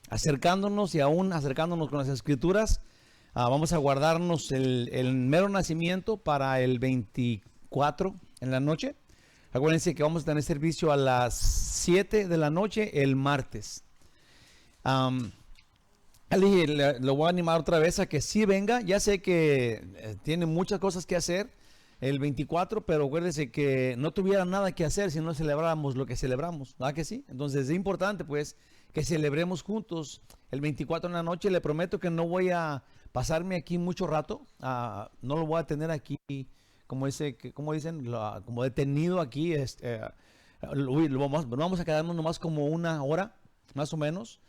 acercándonos y aún acercándonos con las escrituras. Vamos a guardarnos el mero nacimiento para el 24 en la noche. Acuérdense que vamos a tener servicio a las 7 de la noche el martes. Lo voy a animar otra vez a que sí venga. Ya sé que tiene muchas cosas que hacer el 24, pero acuérdense que no tuviera nada que hacer si no celebráramos lo que celebramos, ¿verdad que sí? Entonces es importante pues que celebremos juntos el 24 en la noche. Le prometo que no voy a pasarme aquí mucho rato, no lo voy a tener aquí como como detenido aquí. Vamos a quedarnos nomás como una hora, más o menos,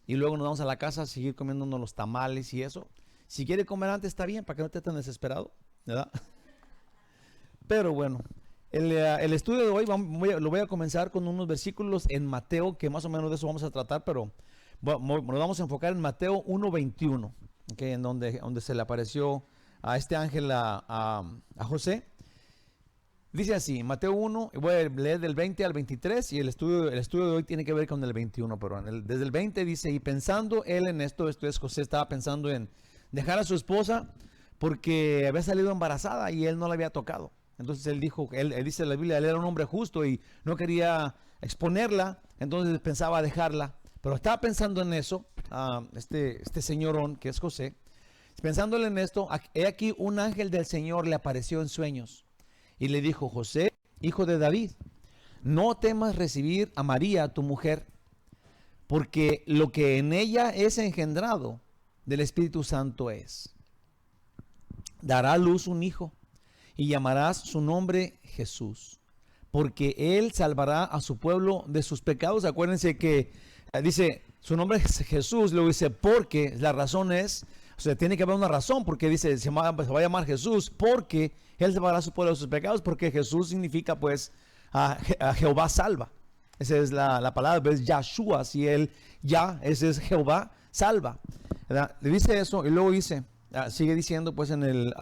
y luego nos vamos a la casa a seguir comiéndonos los tamales y eso. Si quiere comer antes está bien, para que no esté tan desesperado, ¿verdad? Pero bueno, el estudio de hoy lo voy a comenzar con unos versículos en Mateo, que más o menos de eso vamos a tratar, pero nos vamos a enfocar en Mateo 1:21, ¿okay? En donde se le apareció a este ángel a José. Dice así, Mateo 1, voy a leer del 20 al 23, y el estudio de hoy tiene que ver con el 21, pero desde el 20 dice: y pensando él en esto es José, estaba pensando en dejar a su esposa porque había salido embarazada y él no la había tocado. Entonces él dijo, él dice en la Biblia, él era un hombre justo y no quería exponerla, entonces pensaba dejarla. Pero estaba pensando en eso, este señorón que es José, pensándole en esto, he aquí un ángel del Señor le apareció en sueños y le dijo: José, hijo de David, no temas recibir a María, tu mujer, porque lo que en ella es engendrado del Espíritu Santo es. Dará a luz un hijo y llamarás su nombre Jesús, porque él salvará a su pueblo de sus pecados. Acuérdense que dice su nombre es Jesús, luego dice porque, la razón es, o sea, tiene que haber una razón, porque dice se va a llamar Jesús, porque él salvará a su pueblo de sus pecados, porque Jesús significa pues a Jehová salva. Esa es la palabra, es Yahshua, si él ese es Jehová salva, ¿verdad? Le dice eso y luego dice, sigue diciendo pues en el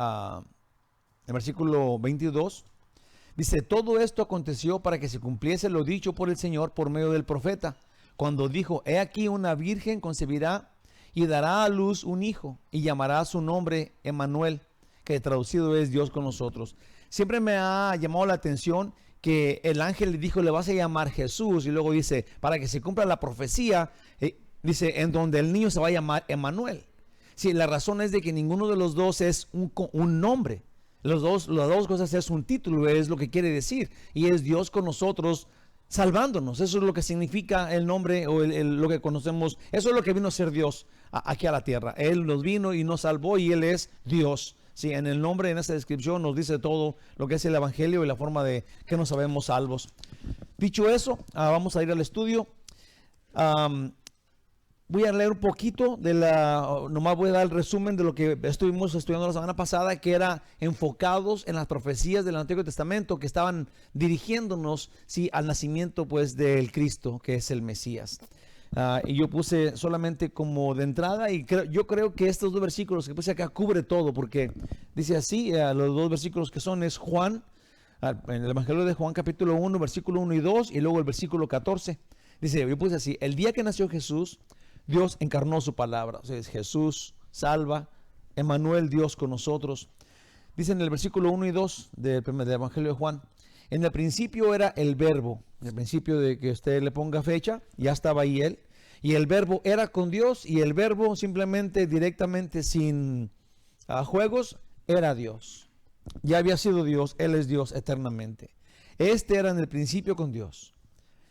versículo 22, dice: todo esto aconteció para que se cumpliese lo dicho por el Señor por medio del profeta, cuando dijo: he aquí una virgen concebirá y dará a luz un hijo y llamará su nombre Emmanuel, que traducido es Dios con nosotros. Siempre me ha llamado la atención que el ángel le dijo: le vas a llamar Jesús, y luego dice para que se cumpla la profecía, dice en donde el niño se va a llamar Emmanuel. Sí, la razón es de que ninguno de los dos es un nombre. Las dos cosas es un título, es lo que quiere decir, y es Dios con nosotros salvándonos. Eso es lo que significa el nombre, o lo que conocemos. Eso es lo que vino a ser Dios aquí a la tierra. Él nos vino y nos salvó, y Él es Dios. Sí, en el nombre, en esta descripción nos dice todo lo que es el evangelio y la forma de que nos sabemos salvos. Dicho eso, vamos a ir al estudio. Voy a leer un poquito nomás voy a dar el resumen de lo que estuvimos estudiando la semana pasada, que era enfocados en las profecías del Antiguo Testamento que estaban dirigiéndonos, sí, al nacimiento pues del Cristo, que es el Mesías. Y yo puse solamente como de entrada, y yo creo que estos dos versículos que puse acá cubre todo, porque dice así, los dos versículos que son es Juan, en el Evangelio de Juan capítulo 1, versículo 1 y 2, y luego el versículo 14. Dice, yo puse así: el día que nació Jesús, Dios encarnó su palabra. O sea, es Jesús salva, Emmanuel, Dios con nosotros. Dice en el versículo 1 y 2 del Evangelio de Juan: en el principio era el verbo. En el principio de que usted le ponga fecha, ya estaba ahí él. Y el verbo era con Dios, y el verbo simplemente, directamente, sin juegos, era Dios. Ya había sido Dios, Él es Dios eternamente. Este era en el principio con Dios.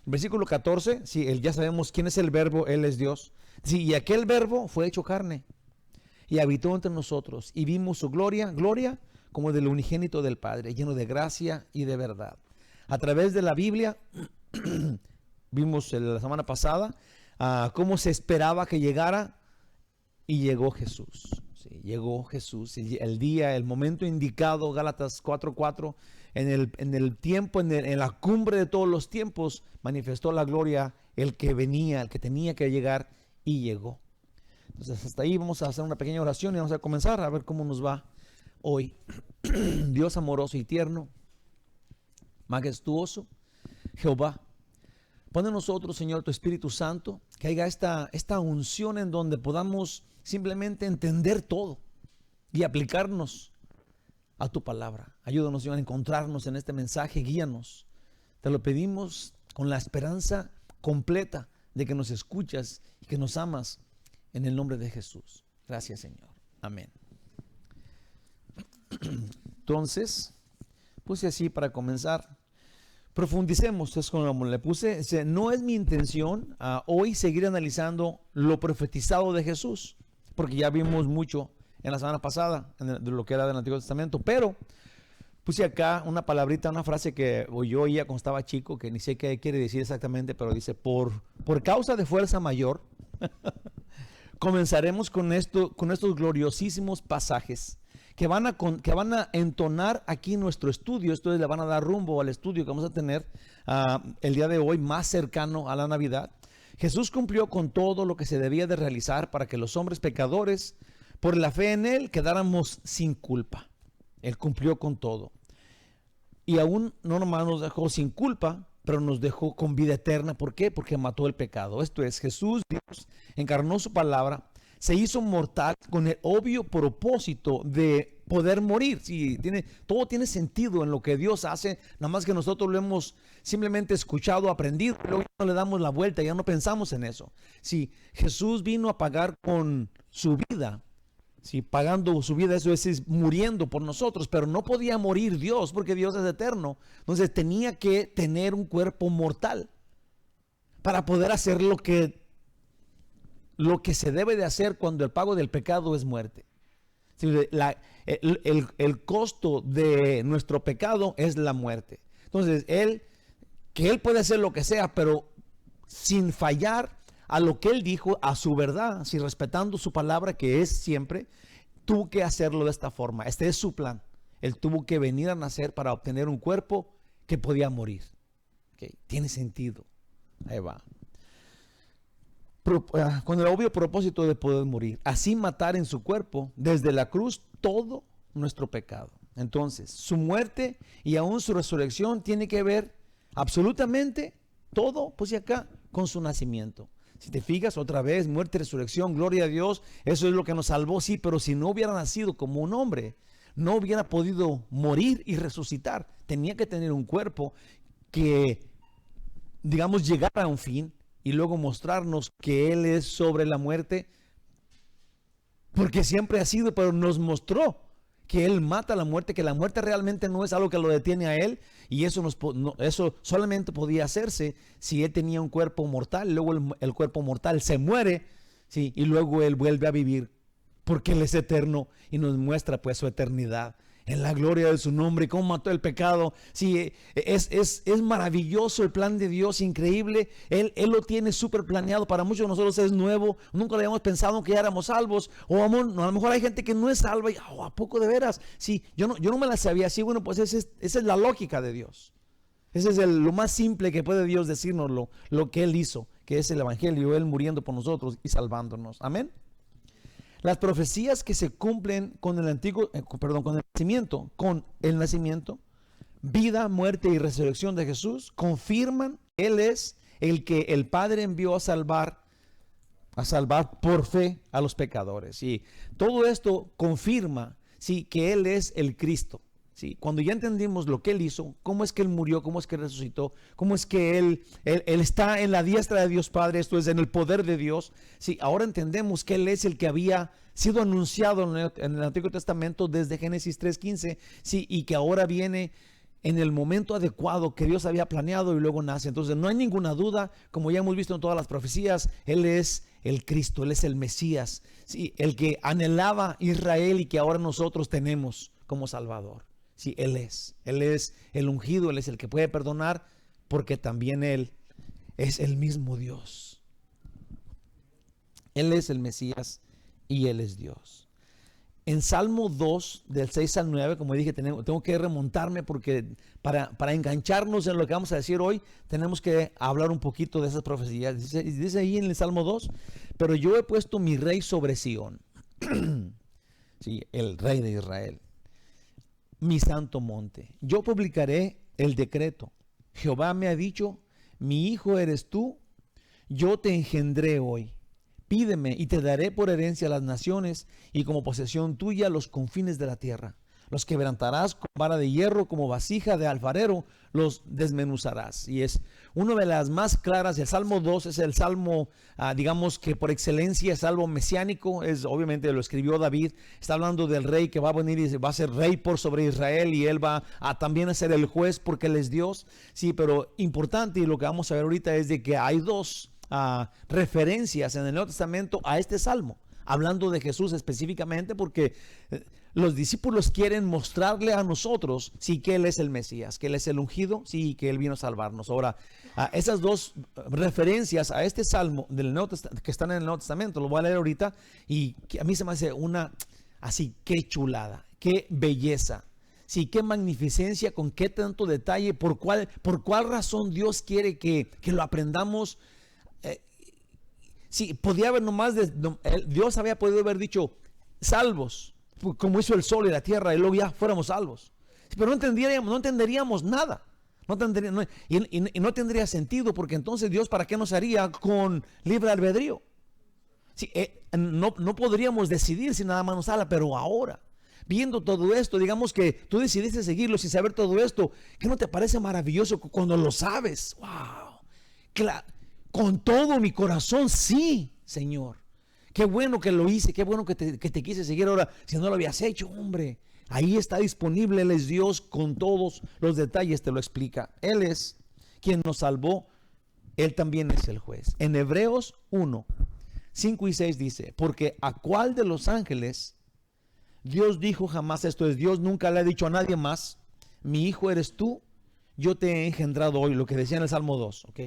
Versículo 14, sí, ya sabemos quién es el verbo, Él es Dios. Sí, y aquel verbo fue hecho carne y habitó entre nosotros, y vimos su gloria como del unigénito del Padre, lleno de gracia y de verdad. A través de la Biblia vimos la semana pasada cómo se esperaba que llegara, y llegó Jesús. Sí, llegó Jesús, el momento indicado, Gálatas 4:4, en el tiempo, en la cumbre de todos los tiempos, manifestó la gloria, el que venía, el que tenía que llegar, y llegó. Entonces hasta ahí vamos a hacer una pequeña oración y vamos a comenzar a ver cómo nos va hoy. Dios amoroso y tierno, majestuoso, Jehová, pon en nosotros, Señor, tu Espíritu Santo, que haya esta unción en donde podamos simplemente entender todo y aplicarnos a tu palabra. Ayúdanos, Señor, a encontrarnos en este mensaje, guíanos. Te lo pedimos con la esperanza completa de que nos escuchas y que nos amas, en el nombre de Jesús. Gracias, Señor. Amén. Entonces, puse así para comenzar. Profundicemos, es como le puse. No es mi intención hoy seguir analizando lo profetizado de Jesús, porque ya vimos mucho en la semana pasada de lo que era del Antiguo Testamento, pero puse acá una palabrita, una frase que yo oía cuando estaba chico, que ni sé qué quiere decir exactamente, pero dice, por causa de fuerza mayor, comenzaremos con estos gloriosísimos pasajes que van a entonar aquí nuestro estudio. Esto le van a dar rumbo al estudio que vamos a tener el día de hoy, más cercano a la Navidad. Jesús cumplió con todo lo que se debía de realizar para que los hombres pecadores, por la fe en Él, quedáramos sin culpa. Él cumplió con todo. Y aún no nomás nos dejó sin culpa, pero nos dejó con vida eterna. ¿Por qué? Porque mató el pecado. Esto es, Jesús, Dios, encarnó su palabra, se hizo mortal con el obvio propósito de poder morir. Sí, todo tiene sentido en lo que Dios hace, nada más que nosotros lo hemos simplemente escuchado, aprendido, y luego ya no le damos la vuelta, ya no pensamos en eso. Sí, Jesús vino a pagar con su vida. Sí, pagando su vida, eso es muriendo por nosotros, pero no podía morir Dios porque Dios es eterno. Entonces tenía que tener un cuerpo mortal para poder hacer lo que se debe de hacer cuando el pago del pecado es muerte. Sí, el costo de nuestro pecado es la muerte. Entonces Él puede hacer lo que sea, pero sin fallar a lo que Él dijo, a su verdad, si respetando su palabra, que es siempre, tuvo que hacerlo de esta forma. Este es su plan. Él tuvo que venir a nacer para obtener un cuerpo que podía morir. ¿Okay? Tiene sentido. Ahí va. Con el obvio propósito de poder morir, así matar en su cuerpo desde la cruz todo nuestro pecado. Entonces, su muerte y aún su resurrección tiene que ver absolutamente todo, pues y acá, con su nacimiento. Si te fijas, otra vez, muerte, resurrección, gloria a Dios, eso es lo que nos salvó, sí, pero si no hubiera nacido como un hombre, no hubiera podido morir y resucitar. Tenía que tener un cuerpo que, digamos, llegara a un fin y luego mostrarnos que Él es sobre la muerte, porque siempre ha sido, pero nos mostró que Él mata la muerte, que la muerte realmente no es algo que lo detiene a Él, y eso solamente podía hacerse si Él tenía un cuerpo mortal. Luego el cuerpo mortal se muere, ¿sí? Y luego Él vuelve a vivir, porque Él es eterno y nos muestra pues su eternidad en la gloria de su nombre, cómo mató el pecado. Sí, es maravilloso el plan de Dios, increíble. Él lo tiene súper planeado. Para muchos de nosotros es nuevo, nunca lo habíamos pensado que ya éramos salvos, o a lo mejor hay gente que no es salva y ¿a poco de veras? Sí, yo no me la sabía así. Bueno, pues esa es la lógica de Dios. Ese es lo más simple que puede Dios decirnos, lo que Él hizo, que es el evangelio, Él muriendo por nosotros y salvándonos. Amén. Las profecías que se cumplen con el nacimiento, vida, muerte y resurrección de Jesús, confirman que Él es el que el Padre envió a salvar por fe a los pecadores. Y todo esto confirma, sí, que Él es el Cristo. Sí, cuando ya entendimos lo que Él hizo, cómo es que Él murió, cómo es que resucitó, cómo es que Él está en la diestra de Dios Padre, esto es, en el poder de Dios. Sí, ahora entendemos que Él es el que había sido anunciado en el Antiguo Testamento desde Génesis 3:15, sí, y que ahora viene en el momento adecuado que Dios había planeado y luego nace. Entonces no hay ninguna duda, como ya hemos visto en todas las profecías, Él es el Cristo, Él es el Mesías, sí, el que anhelaba Israel y que ahora nosotros tenemos como Salvador. Sí, Él es el ungido, Él es el que puede perdonar, porque también Él es el mismo Dios. Él es el Mesías y Él es Dios. En Salmo 2, del 6 al 9, como dije, tengo que remontarme porque para engancharnos en lo que vamos a decir hoy, tenemos que hablar un poquito de esas profecías. Dice ahí en el Salmo 2, pero yo he puesto mi rey sobre Sión, sí, el rey de Israel, mi santo monte. Yo publicaré el decreto. Jehová me ha dicho, mi hijo eres tú, yo te engendré hoy. Pídeme y te daré por herencia las naciones y como posesión tuya los confines de la tierra. Los quebrantarás con vara de hierro, como vasija de alfarero, los desmenuzarás. Y es una de las más claras. El Salmo 2 es el salmo, digamos que por excelencia, salmo mesiánico. Obviamente lo escribió David. Está hablando del rey que va a venir y va a ser rey por sobre Israel. Y él va a también a ser el juez porque él es Dios. Sí, pero importante, y lo que vamos a ver ahorita es de que hay dos referencias en el Nuevo Testamento a este salmo, hablando de Jesús específicamente, porque los discípulos quieren mostrarle a nosotros, sí, que Él es el Mesías, que Él es el ungido, sí, que Él vino a salvarnos. Ahora, esas dos referencias a este salmo del Nuevo que están en el Nuevo Testamento, lo voy a leer ahorita, y que a mí se me hace una, así, qué chulada, qué belleza. Sí, qué magnificencia, con qué tanto detalle, por cuál razón Dios quiere que lo aprendamos. Sí, podía haber Dios había podido haber dicho salvos, como hizo el sol y la tierra, y luego ya fuéramos salvos. Pero no entenderíamos nada. Y no tendría sentido, porque entonces Dios, ¿para qué nos haría con libre albedrío? Sí, no podríamos decidir si nada más nos habla, pero ahora, viendo todo esto, digamos que tú decidiste seguirlo sin saber todo esto, ¿qué no te parece maravilloso cuando lo sabes? ¡Wow! Claro. Con todo mi corazón, sí, Señor. Qué bueno que lo hice, qué bueno que te quise seguir ahora. Si no lo habías hecho, hombre, ahí está disponible. Él es Dios con todos los detalles, te lo explica. Él es quien nos salvó, Él también es el juez. En Hebreos 1, 5 y 6 dice, porque ¿a cuál de los ángeles Dios dijo jamás? Esto es, Dios nunca le ha dicho a nadie más, mi hijo eres tú, yo te he engendrado hoy, lo que decía en el Salmo 2, ¿ok?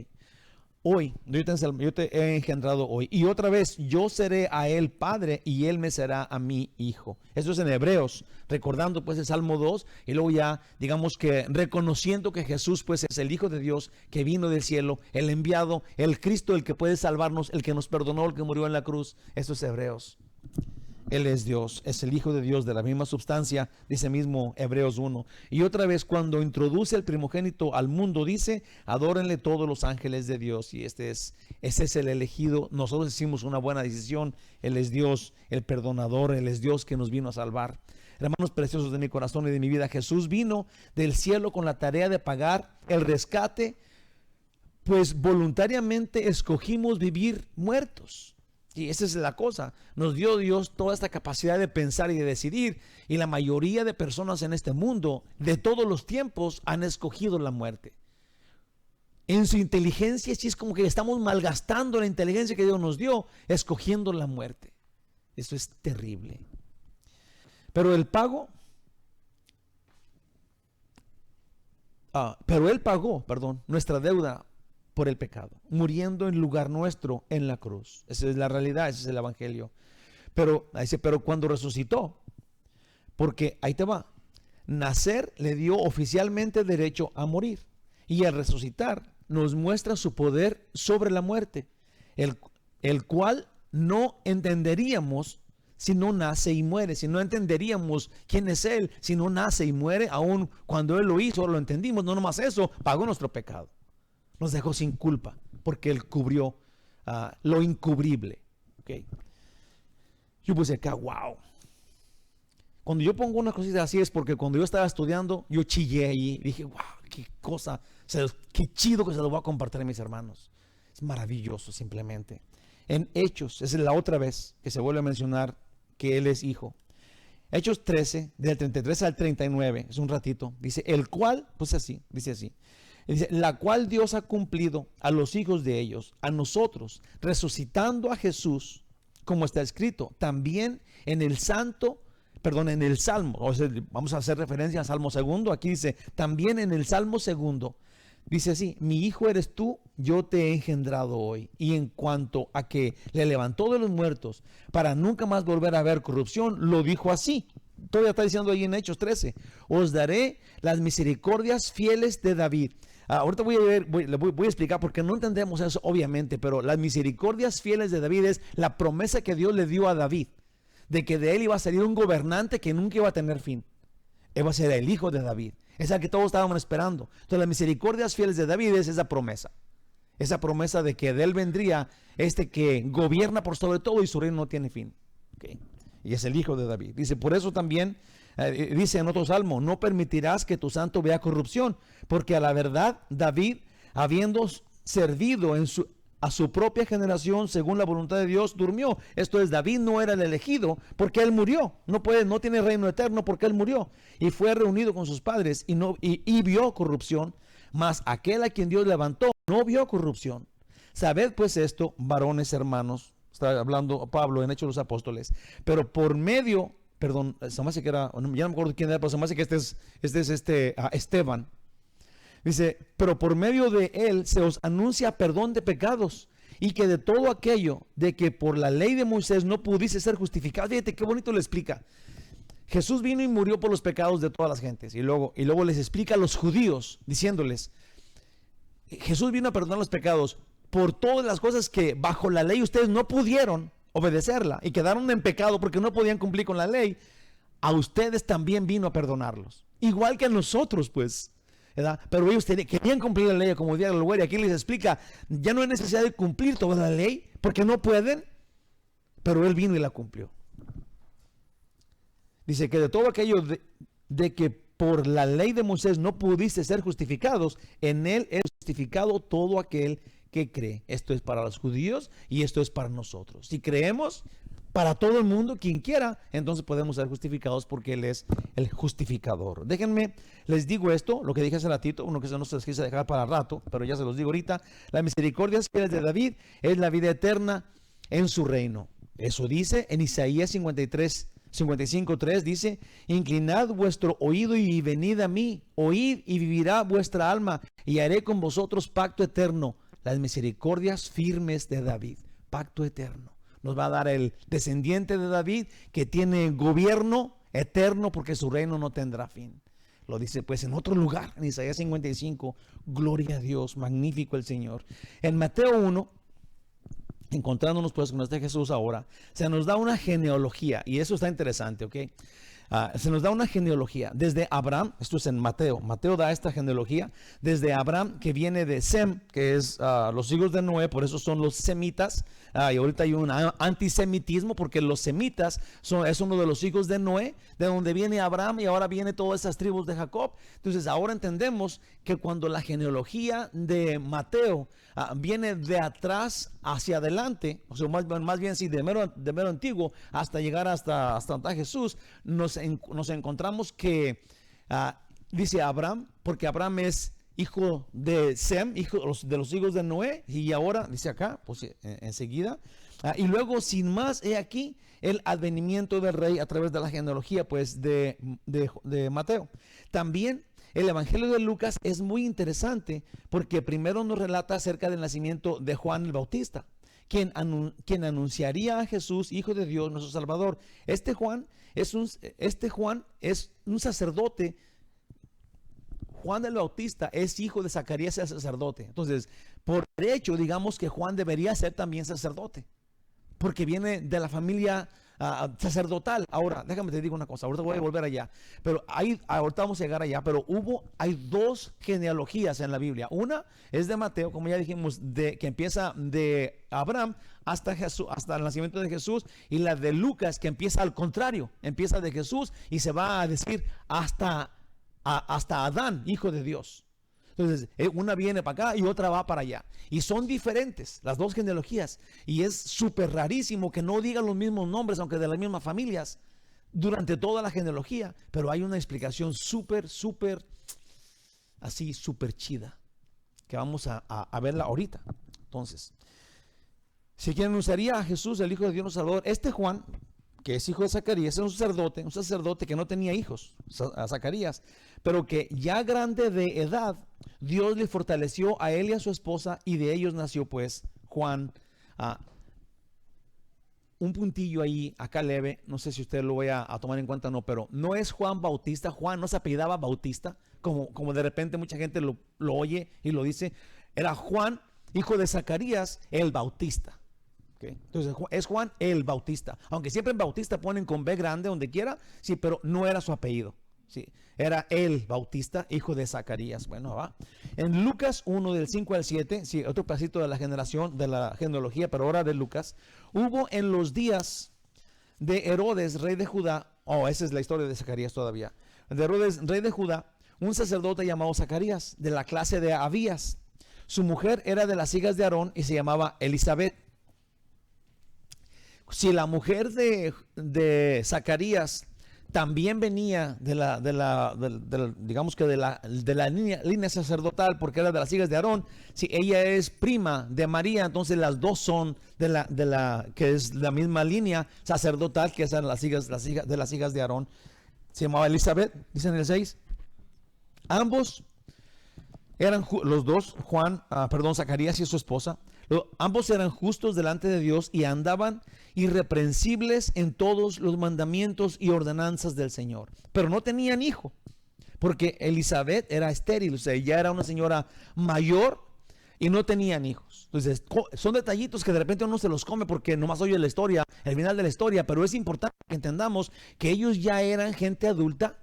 Hoy, yo te he engendrado hoy. Y otra vez, yo seré a él padre y él me será a mí hijo. Eso es en Hebreos, recordando pues el Salmo 2. Y luego ya, digamos que reconociendo que Jesús pues es el Hijo de Dios que vino del cielo, el enviado, el Cristo, el que puede salvarnos, el que nos perdonó, el que murió en la cruz. Eso es Hebreos. Él es Dios, es el Hijo de Dios de la misma substancia, dice mismo Hebreos 1. Y otra vez, cuando introduce el primogénito al mundo, dice, adórenle todos los ángeles de Dios. Y ese es el elegido. Nosotros hicimos una buena decisión. Él es Dios, el perdonador. Él es Dios que nos vino a salvar. Hermanos preciosos de mi corazón y de mi vida, Jesús vino del cielo con la tarea de pagar el rescate, pues voluntariamente escogimos vivir muertos. Y esa es la cosa, nos dio Dios toda esta capacidad de pensar y de decidir, y la mayoría de personas en este mundo, de todos los tiempos, han escogido la muerte. En su inteligencia, sí es como que estamos malgastando la inteligencia que Dios nos dio, escogiendo la muerte. Eso es terrible. Pero Él pagó, nuestra deuda por el pecado, muriendo en lugar nuestro en la cruz. Esa es la realidad, ese es el evangelio. Pero cuando resucitó, porque ahí te va, nacer le dio oficialmente derecho a morir, y al resucitar nos muestra su poder sobre la muerte, el cual no entenderíamos si no nace y muere. Si no entenderíamos quién es Él, si no nace y muere. Aún cuando Él lo hizo, lo entendimos. No nomás eso, pagó nuestro pecado, nos dejó sin culpa, porque Él cubrió lo incubrible. Okay. Yo puse acá, wow. Cuando yo pongo una cosita así es porque cuando yo estaba estudiando, yo chillé y dije, wow, qué cosa, qué chido que se lo voy a compartir a mis hermanos. Es maravilloso simplemente. En Hechos, esa es la otra vez que se vuelve a mencionar que Él es hijo. Hechos 13, del 33 al 39, es un ratito, dice, el cual, pues así, dice así. Dice, la cual Dios ha cumplido a los hijos de ellos, a nosotros, resucitando a Jesús, como está escrito, también en el Salmo, o sea, vamos a hacer referencia al Salmo segundo, aquí dice, también en el Salmo segundo, dice así, mi hijo eres tú, yo te he engendrado hoy. Y en cuanto a que le levantó de los muertos, para nunca más volver a ver corrupción, lo dijo así. Todavía está diciendo ahí en Hechos 13, os daré las misericordias fieles de David. Ahorita voy a explicar porque no entendemos eso obviamente, pero las misericordias fieles de David es la promesa que Dios le dio a David, de que de él iba a salir un gobernante que nunca iba a tener fin. Él va a ser el hijo de David, es el que todos estábamos esperando. Entonces las misericordias fieles de David es esa promesa. esa promesa de que de él vendría este que gobierna por sobre todo y su reino no tiene fin. ¿Okay? Y es el hijo de David. Dice, por eso también, dice en otro salmo, no permitirás que tu santo vea corrupción, porque a la verdad David, habiendo servido a su propia generación según la voluntad de Dios, durmió. Esto es, David no era el elegido porque él murió. No tiene reino eterno porque él murió. Y fue reunido con sus padres y vio corrupción. Mas aquel a quien Dios levantó no vio corrupción. Sabed pues esto, varones hermanos, está hablando Pablo en Hechos de los Apóstoles, pero por medio, perdón, se me hace que era, ya no me acuerdo quién era, pero se me hace que este es Esteban. Dice, pero por medio de él se os anuncia perdón de pecados, y que de todo aquello de que por la ley de Moisés no pudiese ser justificado. Fíjate qué bonito le explica. Jesús vino y murió por los pecados de todas las gentes, y luego les explica a los judíos, diciéndoles, Jesús vino a perdonar los pecados por todas las cosas que bajo la ley ustedes no pudieron obedecerla y quedaron en pecado porque no podían cumplir con la ley. A ustedes también vino a perdonarlos, igual que a nosotros, pues, ¿verdad? Pero ellos querían cumplir la ley, como diría el güey. Aquí les explica, ya no hay necesidad de cumplir toda la ley porque no pueden, pero él vino y la cumplió. Dice que de todo aquello de que por la ley de Moisés no pudiste ser justificados, en él es justificado todo aquel que cree. Esto es para los judíos y esto es para nosotros. Si creemos, para todo el mundo, quien quiera, entonces podemos ser justificados porque él es el justificador. Déjenme, les digo esto, lo que dije hace ratito, uno que se nos quise dejar para rato, pero ya se los digo ahorita. La misericordia de David es la vida eterna en su reino. Eso dice en Isaías 55:3, dice, inclinad vuestro oído y venid a mí, oíd y vivirá vuestra alma, y haré con vosotros pacto eterno, las misericordias firmes de David. Pacto eterno. Nos va a dar el descendiente de David que tiene gobierno eterno porque su reino no tendrá fin. Lo dice pues en otro lugar, en Isaías 55, gloria a Dios, magnífico el Señor. En Mateo 1, encontrándonos pues con este Jesús ahora, se nos da una genealogía, y eso está interesante, ¿ok? Se nos da una genealogía desde Abraham. Esto es en Mateo. Mateo da esta genealogía desde Abraham, que viene de Sem, que es los hijos de Noé, por eso son los semitas. Y ahorita hay un antisemitismo porque los semitas es uno de los hijos de Noé, de donde viene Abraham, y ahora viene todas esas tribus de Jacob. Entonces ahora entendemos que cuando la genealogía de Mateo viene de atrás hacia adelante, o sea, más bien sí, de mero antiguo hasta llegar hasta Jesús, nos encontramos que dice Abraham, porque Abraham es hijo de Sem, hijo de los hijos de Noé, y ahora dice acá, pues enseguida, y luego sin más, he aquí el advenimiento del rey a través de la genealogía pues de Mateo. También el Evangelio de Lucas es muy interesante porque primero nos relata acerca del nacimiento de Juan el Bautista, quien anunciaría a Jesús, Hijo de Dios, nuestro Salvador. Este Juan es un sacerdote. Juan el Bautista es hijo de Zacarías el sacerdote. Entonces, por derecho, digamos que Juan debería ser también sacerdote, porque viene de la familia sacerdotal. Ahora, déjame te digo una cosa, ahorita voy a volver allá, pero ahorita vamos a llegar allá, pero hay dos genealogías en la Biblia. Una es de Mateo, como ya dijimos, que empieza de Abraham hasta Jesús, hasta el nacimiento de Jesús, y la de Lucas, que empieza al contrario, empieza de Jesús y se va a decir hasta Adán, hijo de Dios. Entonces, una viene para acá y otra va para allá. Y son diferentes las dos genealogías. Y es súper rarísimo que no digan los mismos nombres, aunque de las mismas familias, durante toda la genealogía. Pero hay una explicación súper chida, que vamos a verla ahorita. Entonces, si quien anunciaría a Jesús, el Hijo de Dios nuestro Salvador, este Juan, que es hijo de Zacarías, es un sacerdote que no tenía hijos, a Zacarías, pero que ya grande de edad, Dios le fortaleció a él y a su esposa, y de ellos nació pues Juan. Un puntillo ahí, acá leve, no sé si usted lo vaya a tomar en cuenta o no, pero no es Juan Bautista. Juan no se apellidaba Bautista, como de repente mucha gente lo oye y lo dice. Era Juan, hijo de Zacarías, el Bautista. Okay. Entonces es Juan el Bautista, aunque siempre en Bautista ponen con B grande donde quiera, sí, pero no era su apellido. Sí, era el Bautista, hijo de Zacarías. Bueno, va. En Lucas 1, del 5 al 7, sí, otro pedacito de la generación, de la genealogía, pero ahora de Lucas. Hubo en los días de Herodes, rey de Judá, esa es la historia de Zacarías todavía, de Herodes, rey de Judá, un sacerdote llamado Zacarías, de la clase de Abías. Su mujer era de las hijas de Aarón y se llamaba Elizabeth. Si la mujer de Zacarías también venía digamos que de la línea sacerdotal, porque era de las hijas de Aarón, si ella es prima de María, entonces las dos son que es la misma línea sacerdotal, que son las hijas de Aarón. Se llamaba Elizabeth, dice en el 6. Ambos eran los dos, Zacarías y su esposa, ambos eran justos delante de Dios y andaban irreprensibles en todos los mandamientos y ordenanzas del Señor. Pero no tenían hijo, porque Elizabeth era estéril, o sea, ella era una señora mayor y no tenían hijos. Entonces, son detallitos que de repente uno se los come porque nomás oye la historia, el final de la historia, pero es importante que entendamos que ellos ya eran gente adulta,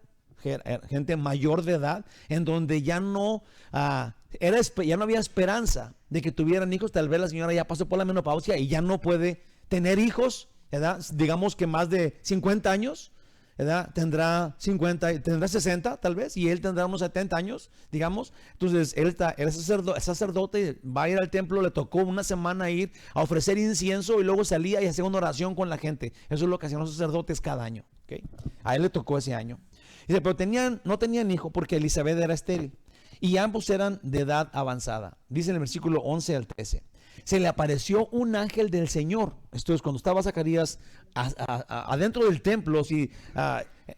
gente mayor de edad, en donde ya no había esperanza de que tuvieran hijos. Tal vez la señora ya pasó por la menopausia y ya no puede tener hijos, ¿verdad? Digamos que más de 50 años, ¿verdad? Tendrá 60 tal vez, y él tendrá unos 70 años, digamos. Entonces él era sacerdote, va a ir al templo, le tocó una semana ir a ofrecer incienso y luego salía y hacía una oración con la gente. Eso es lo que hacían los sacerdotes cada año, ¿okay? A él le tocó ese año. Dice, pero no tenían hijo porque Elizabeth era estéril y ambos eran de edad avanzada. Dice en el versículo 11 al 13. Se le apareció un ángel del Señor. Esto es cuando estaba Zacarías adentro del templo.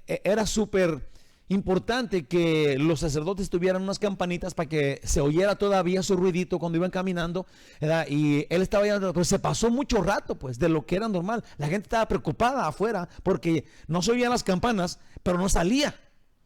Era súper importante que los sacerdotes tuvieran unas campanitas para que se oyera todavía su ruidito cuando iban caminando, ¿verdad? Y él estaba yendo, pero se pasó mucho rato pues de lo que era normal. La gente estaba preocupada afuera porque no se oían las campanas, pero no salía.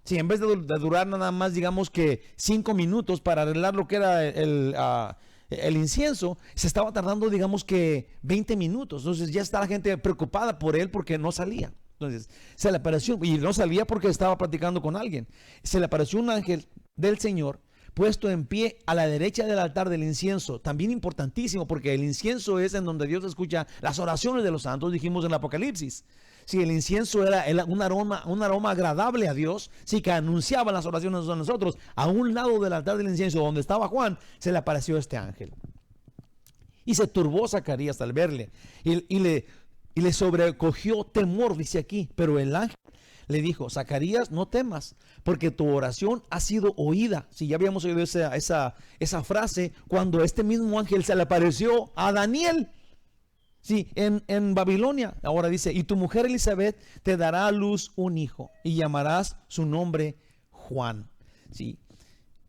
Sí, en vez de durar nada más, digamos que 5 minutos para arreglar lo que era el incienso, se estaba tardando, digamos que 20 minutos. Entonces ya está la gente preocupada por él porque no salía. Entonces se le apareció, y no salía porque estaba platicando con alguien. Se le apareció un ángel del Señor puesto en pie a la derecha del altar del incienso. También importantísimo, porque el incienso es en donde Dios escucha las oraciones de los santos, dijimos en el Apocalipsis. Si el incienso era un aroma agradable a Dios, sí, que anunciaba las oraciones de nosotros. A un lado del altar del incienso, donde estaba Juan, se le apareció este ángel. Y se turbó Zacarías al verle, y le sobrecogió temor, dice aquí. Pero el ángel le dijo: Zacarías, no temas, porque tu oración ha sido oída. Si ya habíamos oído esa frase cuando este mismo ángel se le apareció a Daniel. Sí, en Babilonia. Ahora dice: y tu mujer Elizabeth te dará a luz un hijo y llamarás su nombre Juan. Sí,